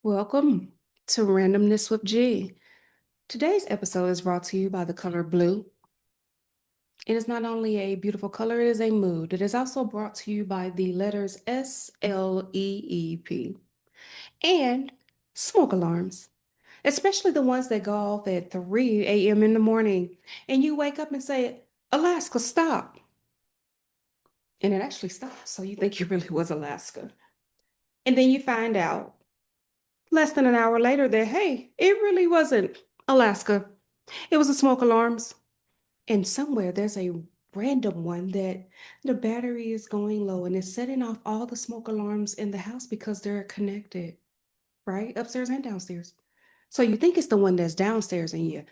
Welcome to Randomness with G. Today's episode is brought to you by the color blue. It is not only a beautiful color, it is a mood. It is also brought to you by the letters SLEEP and smoke alarms, especially the ones that go off at 3 a.m. in the morning and you wake up and say, Alaska, stop. And it actually stops. So you think it really was Alaska. And then you find out less than an hour later that, hey, it really wasn't Alaska. It was the smoke alarms. And somewhere there's a random one that the battery is going low and it's setting off all the smoke alarms in the house because they're connected, right? Upstairs and downstairs. So you think it's the one that's downstairs and you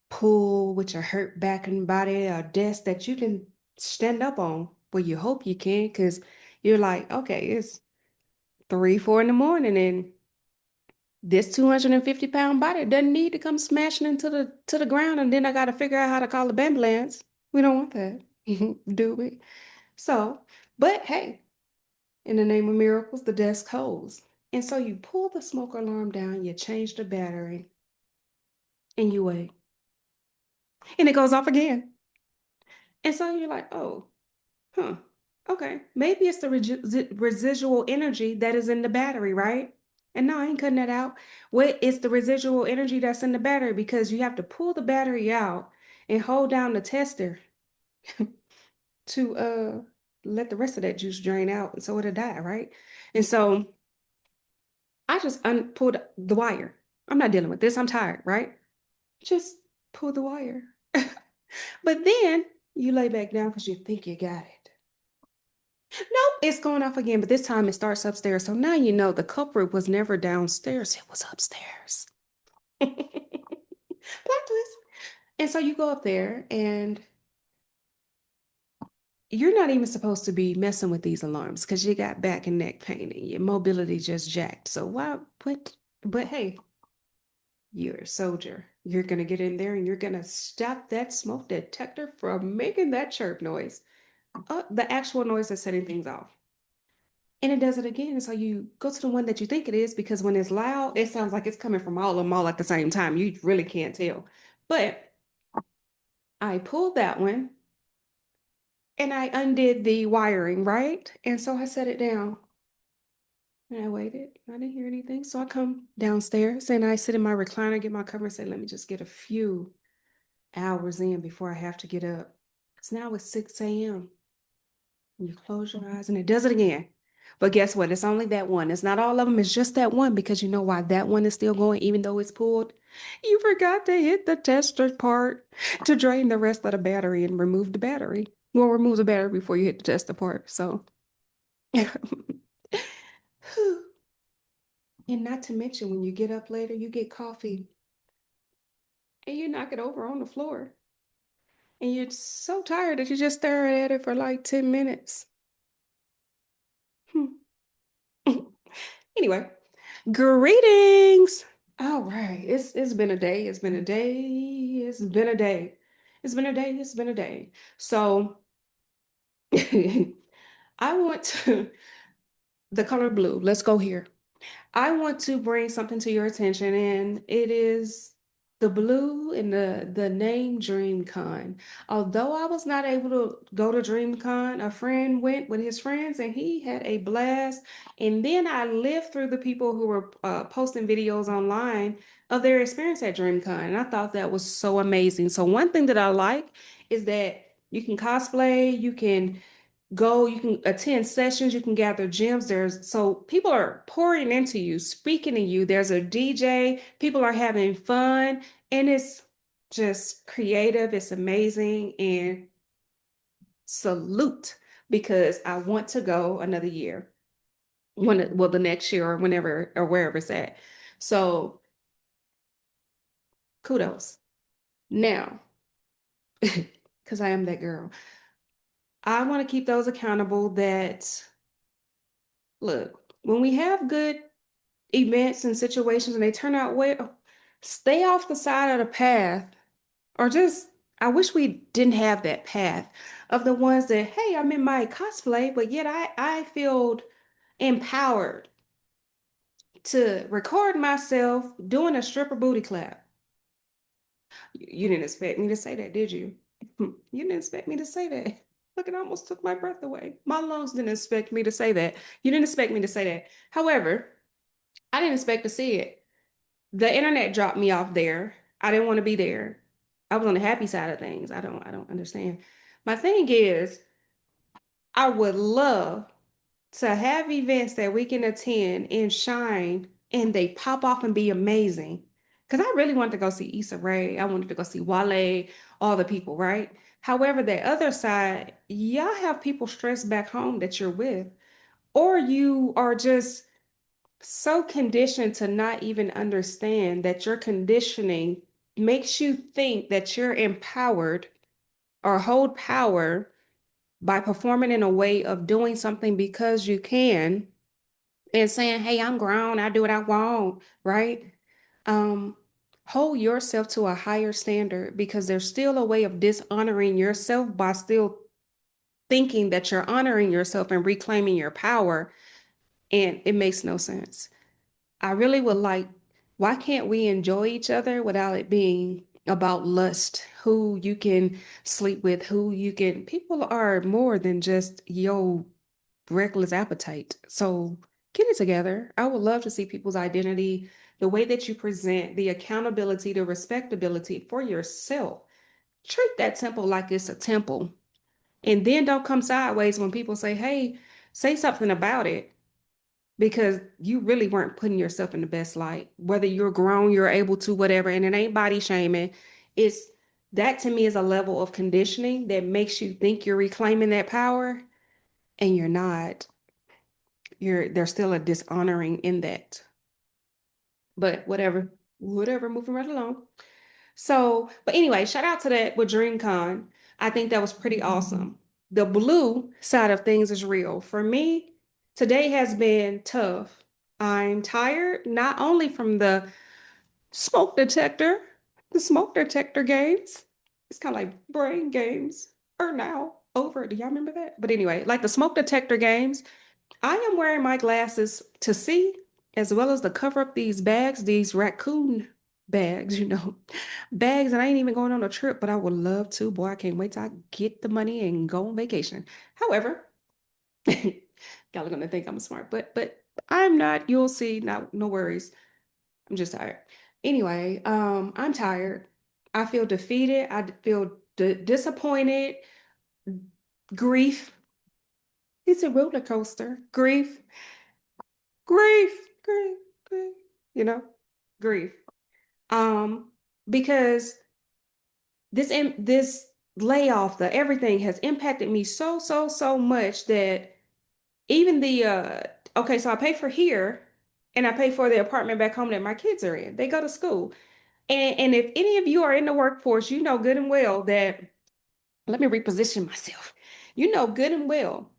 pull with your hurt back and body a desk that you can stand up on. Well, you hope you can because you're like, okay, it's 3, 4 in the morning and this 250-pound body doesn't need to come smashing into the ground, and then I got to figure out how to call the ambulance. We don't want that, do we? So, but hey, in the name of miracles, the desk holds. And so you pull the smoke alarm down, you change the battery, and you wait. And it goes off again. And so you're like, oh, huh, okay. Maybe it's the residual energy that is in the battery, right? And no, I ain't cutting that out. What is the residual energy that's in the battery? Because you have to pull the battery out and hold down the tester to let the rest of that juice drain out, and so it'll die, right? And so I just pulled the wire. I'm not dealing with this. I'm tired, right? Just pull the wire. But then you lay back down because you think you got it. Nope, it's going off again, but this time it starts upstairs. So now you know the culprit was never downstairs, it was upstairs. Plot twist. And so you go up there and you're not even supposed to be messing with these alarms because you got back and neck pain and your mobility just jacked. So why, but hey, you're a soldier. You're gonna get in there and you're gonna stop that smoke detector from making that chirp noise. The actual noise that's setting things off. And it does it again. So you go to the one that you think it is because when it's loud, it sounds like it's coming from all of them all at the same time. You really can't tell. But I pulled that one and I undid the wiring, right? And so I set it down and I waited. I didn't hear anything. So I come downstairs and I sit in my recliner, get my cover and say, let me just get a few hours in before I have to get up. Because now it's 6 a.m. And you close your eyes and it does it again. But guess what? It's only that one. It's not all of them. It's just that one because you know why that one is still going even though it's pulled? You forgot to hit the tester part to drain the rest of the battery and remove the battery. Well, remove the battery before you hit the tester part. So, and not to mention when you get up later, you get coffee and you knock it over on the floor. And you're so tired that you just stare at it for like 10 minutes. Hmm. Anyway, greetings. All right. It's been a day. It's been a day. It's been a day. It's been a day. It's been a day. So I want to the color blue. Let's go here. I want to bring something to your attention, and it is the blue in the name DreamCon. Although I was not able to go to DreamCon, a friend went with his friends and he had a blast. And then I lived through the people who were posting videos online of their experience at DreamCon, and I thought that was so amazing. So one thing that I like is that you can cosplay, you can attend sessions, you can gather gems. So people are pouring into you, speaking to you. There's a DJ, people are having fun, and it's just creative, it's amazing, and salute because I want to go another year. Well, the next year or whenever or wherever it's at. So kudos. Now, because I am that girl, I want to keep those accountable that look, when we have good events and situations and they turn out well, stay off the side of the path or just I wish we didn't have that path of the ones that, hey, I'm in my cosplay, but yet I feel empowered to record myself doing a stripper booty clap. You didn't expect me to say that, did you? You didn't expect me to say that. Look, it almost took my breath away. My lungs didn't expect me to say that. You didn't expect me to say that. However, I didn't expect to see it. The internet dropped me off there. I didn't want to be there. I was on the happy side of things. I don't understand. My thing is, I would love to have events that we can attend and shine and they pop off and be amazing. Because I really wanted to go see Issa Rae. I wanted to go see Wale, all the people, right? However, the other side, y'all have people stressed back home that you're with, or you are just so conditioned to not even understand that your conditioning makes you think that you're empowered or hold power by performing in a way of doing something because you can and saying, "Hey, I'm grown, I do what I want," right? Um, Hold yourself to a higher standard because there's still a way of dishonoring yourself by still thinking that you're honoring yourself and reclaiming your power, and it makes no sense. I really would like, why can't we enjoy each other without it being about lust? Who you can sleep with, who you can, people are more than just yo reckless appetite. So get it together. I would love to see people's identity, the way that you present, the accountability, the respectability for yourself. Treat that temple like it's a temple. And then don't come sideways when people say, hey, say something about it because you really weren't putting yourself in the best light. Whether you're grown, you're able to, whatever, and it ain't body shaming. It's that to me is a level of conditioning that makes you think you're reclaiming that power and you're not. There's still a dishonoring in that. But whatever, moving right along. So, but anyway, shout out to that with DreamCon. I think that was pretty awesome. The blue side of things is real. For me, today has been tough. I'm tired, not only from smoke detector, the smoke detector games. It's kind of like brain games are now over. Do y'all remember that? But anyway, like the smoke detector games, I am wearing my glasses to see, as well as to cover up these bags, these raccoon bags, bags, and I ain't even going on a trip, but I would love to. Boy, I can't wait till I get the money and go on vacation. However, y'all are gonna think I'm smart, but I'm not. You'll see. No worries. I'm just tired. Anyway, I'm tired. I feel defeated. I feel disappointed. Grief. It's a roller coaster. Grief, grief, grief, you know, grief. Um, because this layoff, the everything has impacted me so much that even okay, so I pay for here and I pay for the apartment back home that my kids are in. They go to school. And if any of you are in the workforce, you know good and well that let me reposition myself. You know good and well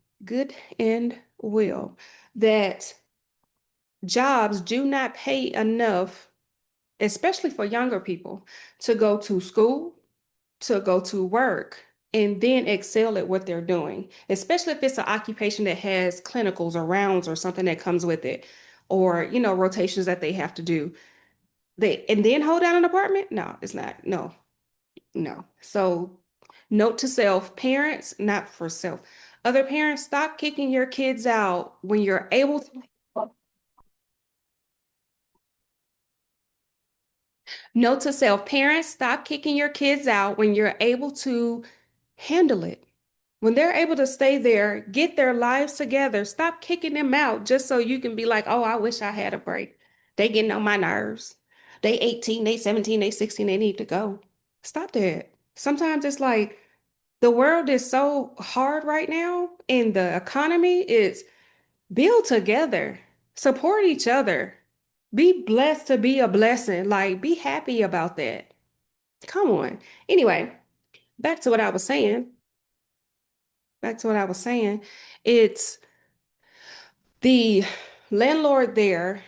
that jobs do not pay enough, especially for younger people, to go to school, to go to work, and then excel at what they're doing, especially if it's an occupation that has clinicals or rounds or something that comes with it, or, rotations that they have to do. And then hold down an apartment? No, it's not. No, no. So, note to self, parents, not for self. Other parents, stop kicking your kids out when you're able to. Note to self, parents, stop kicking your kids out when you're able to handle it. When they're able to stay there, get their lives together, stop kicking them out just so you can be like, oh, I wish I had a break. They getting on my nerves. They 18, they 17, they 16, they need to go. Stop that. Sometimes it's like the world is so hard right now and the economy is build together, support each other, be blessed to be a blessing. Like, be happy about that. Come on. Anyway, back to what I was saying. Back to what I was saying. It's the landlord there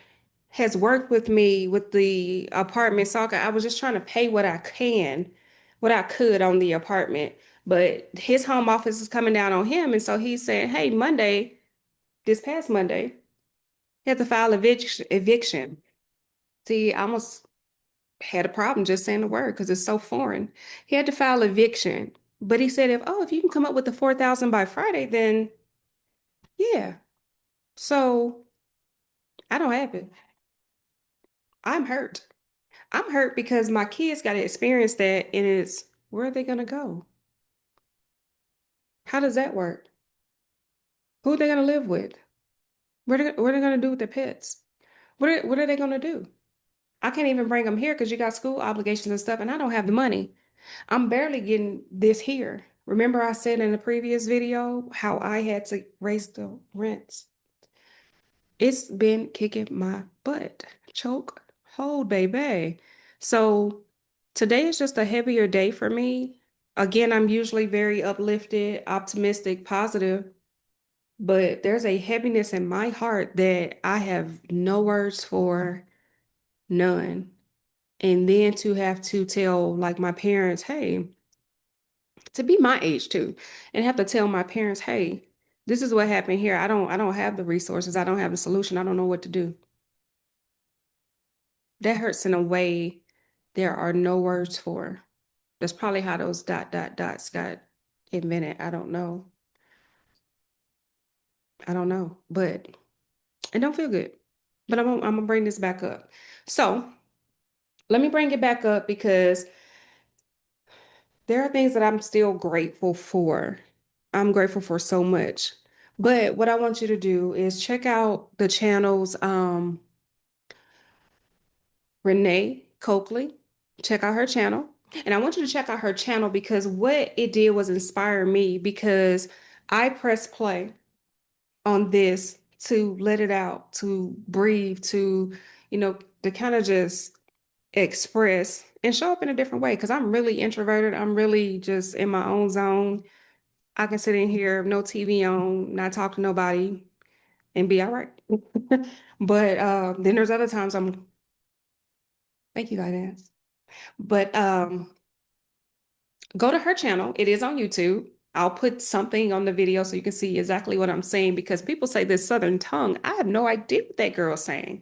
has worked with me with the apartment saga. I was just trying to pay what I could on the apartment. But his home office is coming down on him. And so he's saying, hey, this past Monday, He had to file eviction. See, I almost had a problem just saying the word because it's so foreign. He had to file eviction. But he said, if you can come up with the 4,000 by Friday, then yeah. So I don't have it. I'm hurt. I'm hurt because my kids got to experience that, and it's where are they gonna go? How does that work? Who are they gonna live with? What are they gonna do with their pets? What are they gonna do? I can't even bring them here because you got school obligations and stuff, and I don't have the money. I'm barely getting this here. Remember I said in the previous video how I had to raise the rents. It's been kicking my butt. Choke hold, baby. So today is just a heavier day for me. Again, I'm usually very uplifted, optimistic, positive, but there's a heaviness in my heart that I have no words for, none. And then to have to tell like my parents, hey, to be my age too, and have to tell my parents, hey, this is what happened here. I don't have the resources. I don't have the solution. I don't know what to do. That hurts in a way there are no words for. That's probably how those dot dot dots got invented. I don't know. I don't know, but it don't feel good. But I'm gonna bring this back up. So let me bring it back up because there are things that I'm still grateful for. I'm grateful for so much. But what I want you to do is check out the channels, Renee Coakley. Check out her channel. And I want you to check out her channel because what it did was inspire me because I pressed play on this to let it out, to breathe, to kind of just express and show up in a different way because I'm really introverted. I'm really just in my own zone. I can sit in here, no TV on, not talk to nobody, and be all right. But then there's other times thank you, guidance. But go to her channel. It is on YouTube. I'll put something on the video so you can see exactly what I'm saying because people say this Southern tongue. I have no idea what that girl's saying.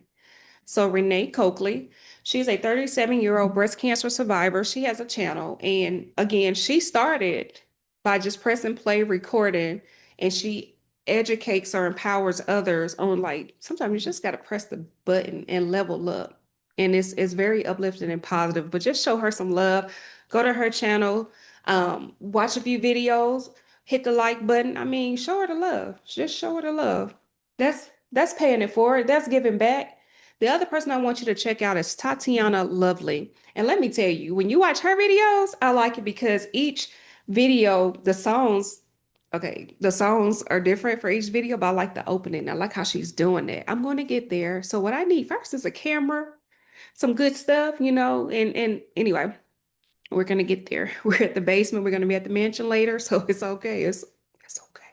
So Renee Coakley, she's a 37-year-old breast cancer survivor. She has a channel. And again, she started by just pressing play, recording, and she educates or empowers others on like sometimes you just gotta press the button and level up. And it's very uplifting and positive. But just show her some love. Go to her channel, watch a few videos, hit the like button. I mean, show her the love. Just show her the love. That's paying it forward. That's giving back. The other person I want you to check out is Tatiana Lovely. And let me tell you, when you watch her videos, I like it because each video, the songs are different for each video, but I like the opening. I like how she's doing it. I'm going to get there. So what I need first is a camera, some good stuff, and anyway, we're gonna get there. We're at the basement. We're gonna be at the mansion later, so it's okay. It's okay.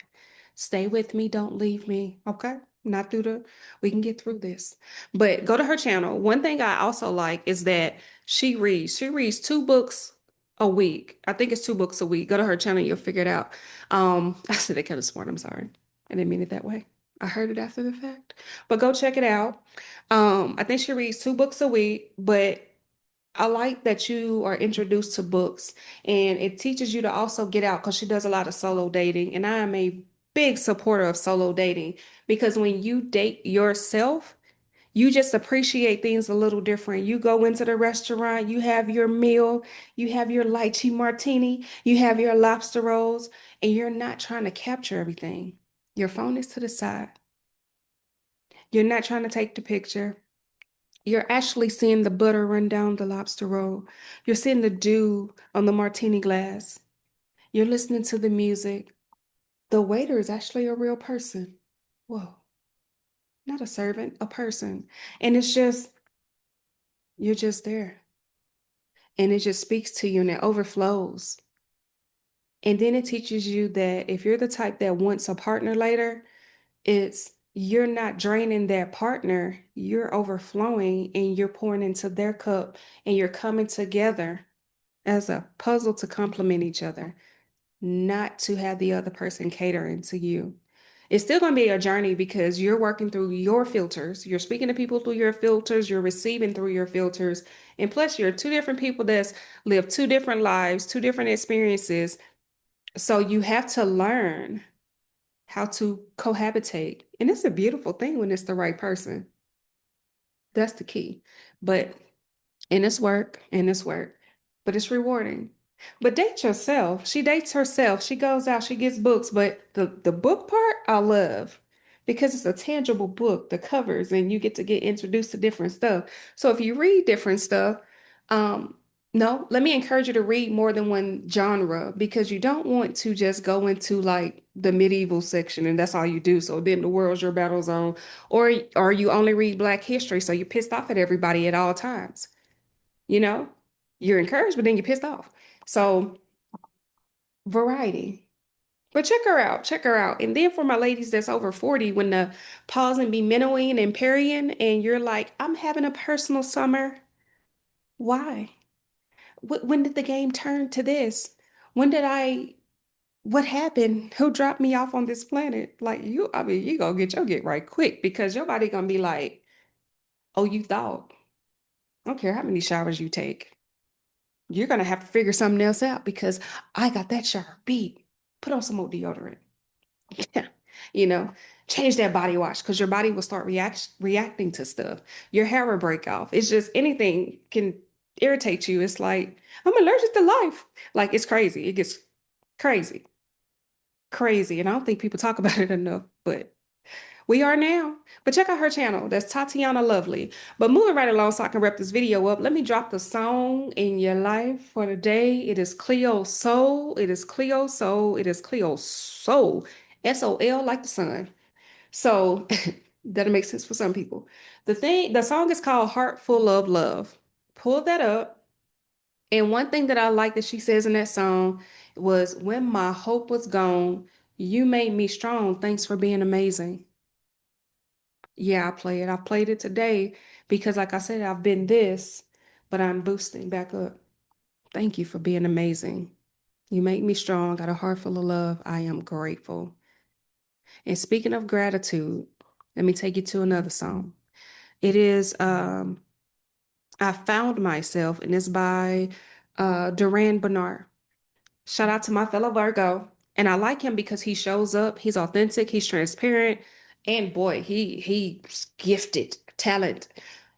Stay with me. Don't leave me. Okay. Not through the. We can get through this. But go to her channel. One thing I also like is that she reads. She reads 2 books a week. I think it's 2 books a week. Go to her channel. You'll figure it out. I said it kind of smart. I'm sorry. I didn't mean it that way. I heard it after the fact. But go check it out. I think she reads 2 books a week, but I like that you are introduced to books and it teaches you to also get out because she does a lot of solo dating. And I am a big supporter of solo dating because when you date yourself, you just appreciate things a little different. You go into the restaurant, you have your meal, you have your lychee martini, you have your lobster rolls, and you're not trying to capture everything. Your phone is to the side. You're not trying to take the picture. You're actually seeing the butter run down the lobster roll. You're seeing the dew on the martini glass. You're listening to the music. The waiter is actually a real person. Whoa, not a servant, a person. And you're just there. And it just speaks to you and it overflows. And then it teaches you that if you're the type that wants a partner later, you're not draining that partner, you're overflowing and you're pouring into their cup and you're coming together as a puzzle to complement each other, not to have the other person catering to you. It's still going to be a journey because you're working through your filters. You're speaking to people through your filters. You're receiving through your filters. And plus, you're two different people that's lived two different lives, two different experiences. So you have to learn how to cohabitate. And it's a beautiful thing when it's the right person. That's the key. But and it's work, but it's rewarding. But date yourself. She dates herself. She goes out, she gets books, but the book part I love because it's a tangible book, the covers, and you get to get introduced to different stuff. So if you read different stuff, um, no, let me encourage you to read more than one genre because you don't want to just go into like the medieval section and that's all you do. So then the world's your battle zone, or you only read Black history, so you're pissed off at everybody at all times. You know, you're encouraged, but then you're pissed off. So variety. But check her out. Check her out. And then for my ladies that's over 40, when the pausing be minnowing and parrying, and you're like, I'm having a personal summer. Why? When did the game turn to this? When did I, what happened? Who dropped me off on this planet? Like you, I mean, you gonna get your get right quick because your body gonna be like, oh, you thought. I don't care how many showers you take. You're gonna have to figure something else out because I got that shower beat. Put on some more deodorant. Yeah. You know, change that body wash because your body will start reacting to stuff. Your hair will break off. It's just anything can irritate you. It's like, I'm allergic to life. Like it's crazy. It gets crazy, crazy. And I don't think people talk about it enough, but we are now. But check out her channel. That's Tatiana Lovely. But moving right along so I can wrap this video up, let me drop the song in your life for the day. It is Cleo Soul. It is Cleo Soul. It is Cleo Soul. SOL like the sun. So that'll make sense for some people. The song is called Heart Full of Love. Pull that up. And one thing that I like that she says in that song was, when my hope was gone, you made me strong. Thanks for being amazing. Yeah, I play it. I played it today because, like I said, I've been this, but I'm boosting back up. Thank you for being amazing. You make me strong. Got a heart full of love. I am grateful. And speaking of gratitude, let me take you to another song. It is I Found Myself, and it's by Duran Bernard. Shout out to my fellow Virgo. And I like him because he shows up, he's authentic, he's transparent, and boy, he's gifted, talent,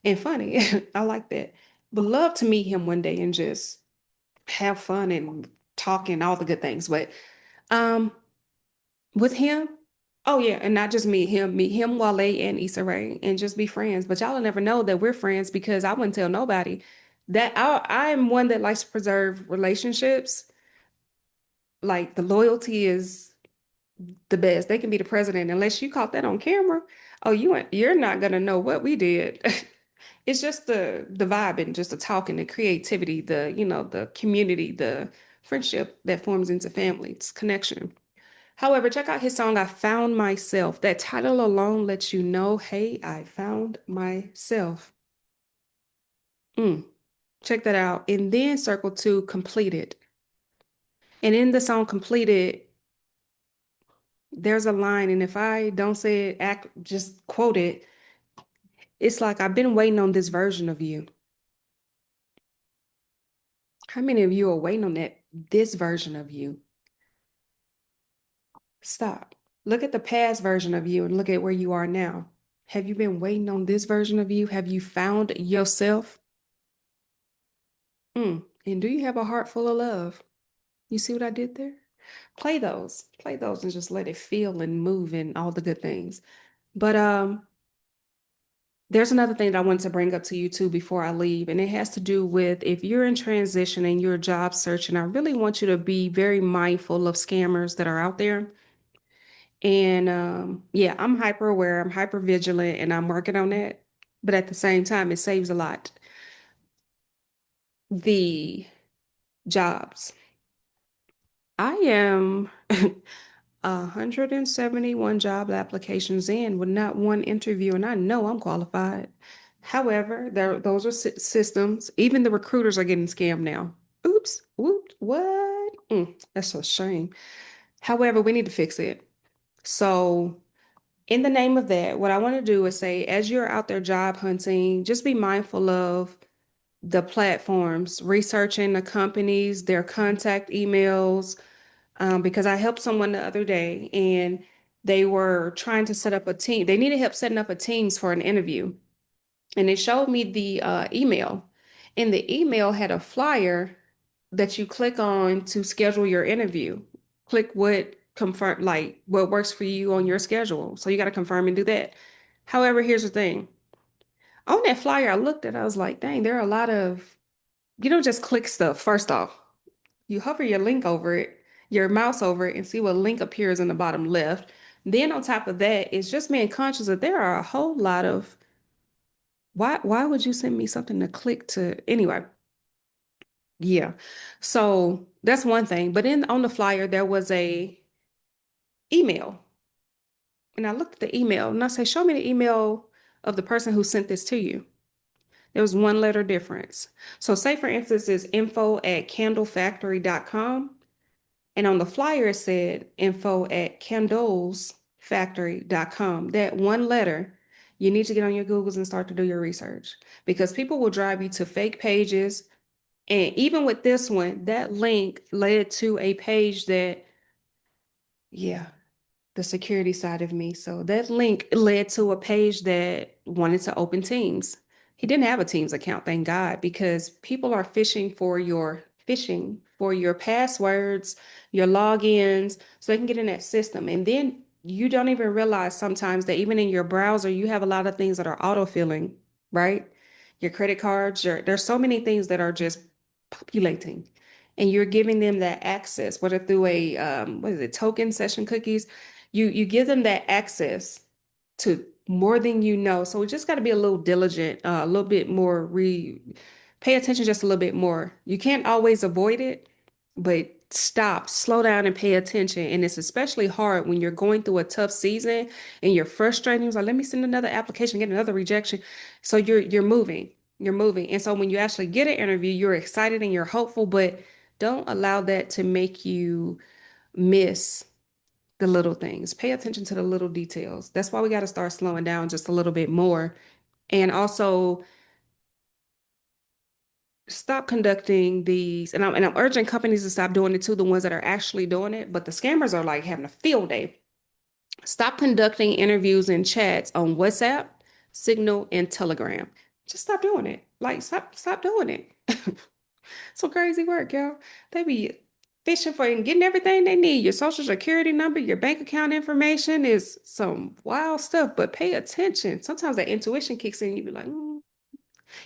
and funny. I like that. Would love to meet him one day and just have fun and talk and all the good things. But um with him, oh yeah, and not just meet him, Wale and Issa Rae, and just be friends. But y'all will never know that we're friends because I wouldn't tell nobody that I am one that likes to preserve relationships. Like the loyalty is the best. They can be the president unless you caught that on camera. Oh, you're not gonna know what we did. It's just the vibe and just the talking, the creativity, the the community, the friendship that forms into family. It's connection. However, check out his song, I Found Myself. That title alone lets you know, hey, I found myself. Mm, check that out. And then circle two, Completed. And in the song Completed, there's a line, and if I don't say it, just quote it. It's like, I've been waiting on this version of you. How many of you are waiting on this version of you? Stop. Look at the past version of you and look at where you are now. Have you been waiting on this version of you? Have you found yourself? And do you have a heart full of love? You see what I did there? Play those and just let it feel and move and all the good things. But there's another thing that I wanted to bring up to you too before I leave, and it has to do with if you're in transition and you're job searching, I really want you to be very mindful of scammers that are out there. And yeah, I'm hyper aware, I'm hyper vigilant, and I'm working on that. But at the same time, it saves a lot. The jobs. I am 171 job applications in with not one interview, and I know I'm qualified. However, those are systems. Even the recruiters are getting scammed now. Oops, whoops, what? That's a shame. However, we need to fix it. So, in the name of that, what I want to do is say, as you're out there job hunting, just be mindful of the platforms, researching the companies, their contact emails, because I helped someone the other day and they were trying to set up a team. They needed help setting up a Teams for an interview. And it showed me the email. And the email had a flyer that you click on to schedule your interview. Click what confirm, like what works for you on your schedule. So you got to confirm and do that. However, here's the thing. On that flyer, I looked at, I was like, dang, there are a lot of, you don't just click stuff. First off, you hover your link over it, your mouse over it, and see what link appears in the bottom left. Then on top of that, it's just being conscious that there are a whole lot of why would you send me something to click to anyway? Yeah. So that's one thing. But in on the flyer, there was a email. And I looked at the email and I said, show me the email of the person who sent this to you. There was one letter difference. So say for instance, it's info@candlefactory.com. And on the flyer, it said info@candlesfactory.com. That one letter, you need to get on your Googles and start to do your research because people will drive you to fake pages. And even with this one, that link led to a page that, yeah, the security side of me. So that link led to a page that wanted to open Teams. He didn't have a Teams account, thank God, because people are fishing for your passwords, your logins, so they can get in that system. And then you don't even realize sometimes that even in your browser, you have a lot of things that are autofilling, right? Your credit cards, there's so many things that are just populating. And you're giving them that access, whether through a what is it, token session cookies, you give them that access to more than you know. So we just got to be a little diligent, a little bit more pay attention just a little bit more. You can't always avoid it, but stop, slow down and pay attention. And it's especially hard when you're going through a tough season and you're frustrated. It's like, let me send another application, get another rejection. So you're moving. You're moving. And so when you actually get an interview, you're excited and you're hopeful, but don't allow that to make you miss the little things. Pay attention to the little details. That's why we got to start slowing down just a little bit more. And also stop conducting these, and I'm urging companies to stop doing it too, the ones that are actually doing it, but the scammers are like having a field day. Stop conducting interviews and chats on WhatsApp, Signal, and Telegram. Just stop doing it. Like stop doing it. Some crazy work, y'all. They be fishing for you and getting everything they need. Your social security number, your bank account information is some wild stuff, but pay attention. Sometimes that intuition kicks in. You be like, "Mm."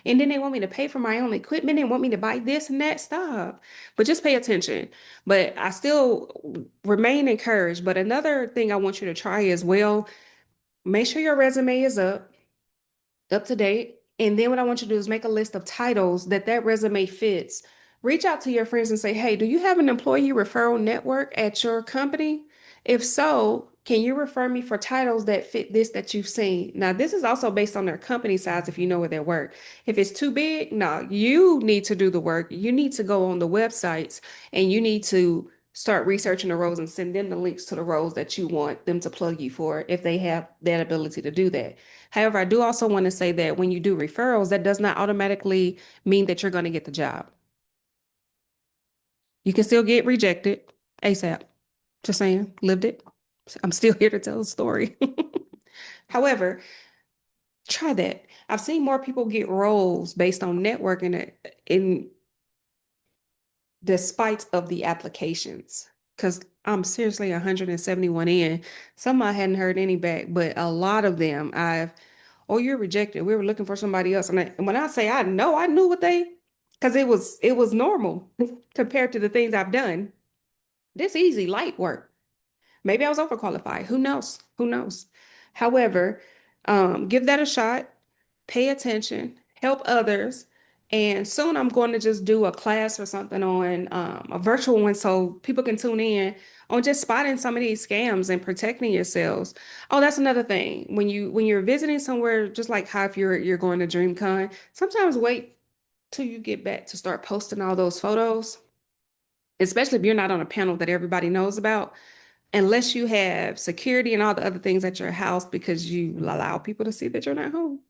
And then they want me to pay for my own equipment and want me to buy this and that. Stop. But just pay attention. But I still remain encouraged. But another thing I want you to try as well, make sure your resume is up to date. And then what I want you to do is make a list of titles that resume fits. Reach out to your friends and say, hey, do you have an employee referral network at your company? If so, can you refer me for titles that fit this that you've seen? Now, this is also based on their company size if you know where they work. If it's too big, no, you need to do the work. You need to go on the websites and you need to start researching the roles and send them the links to the roles that you want them to plug you for if they have that ability to do that. However, I do also want to say that when you do referrals, that does not automatically mean that you're going to get the job. You can still get rejected ASAP. Just saying, lived it. I'm still here to tell the story. However, try that. I've seen more people get roles based on networking in despite of the applications. Because I'm seriously 171 in. Some I hadn't heard any back, but a lot of them oh, you're rejected. We were looking for somebody else. And when I say I know, I knew what because it was normal compared to the things I've done. This easy, light work. Maybe I was overqualified. Who knows? Who knows? However, give that a shot, pay attention, help others. And soon I'm going to just do a class or something on a virtual one so people can tune in on just spotting some of these scams and protecting yourselves. Oh, that's another thing. When you're visiting somewhere, just like how if you're going to DreamCon, sometimes wait till you get back to start posting all those photos, especially if you're not on a panel that everybody knows about. unless you have security and all the other things at your house because you allow people to see that you're not home.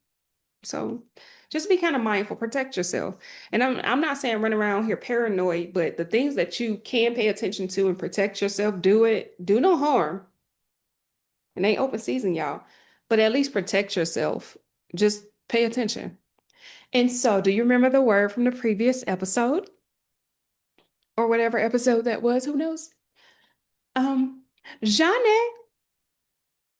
So just be kind of mindful, protect yourself. And I'm not saying run around here paranoid, but the things that you can pay attention to and protect yourself, do it. Do no harm. It ain't open season, y'all. But at least protect yourself. Just pay attention. And so, do you remember the word from the previous episode or whatever episode that was? Who knows? Um, Jeanne.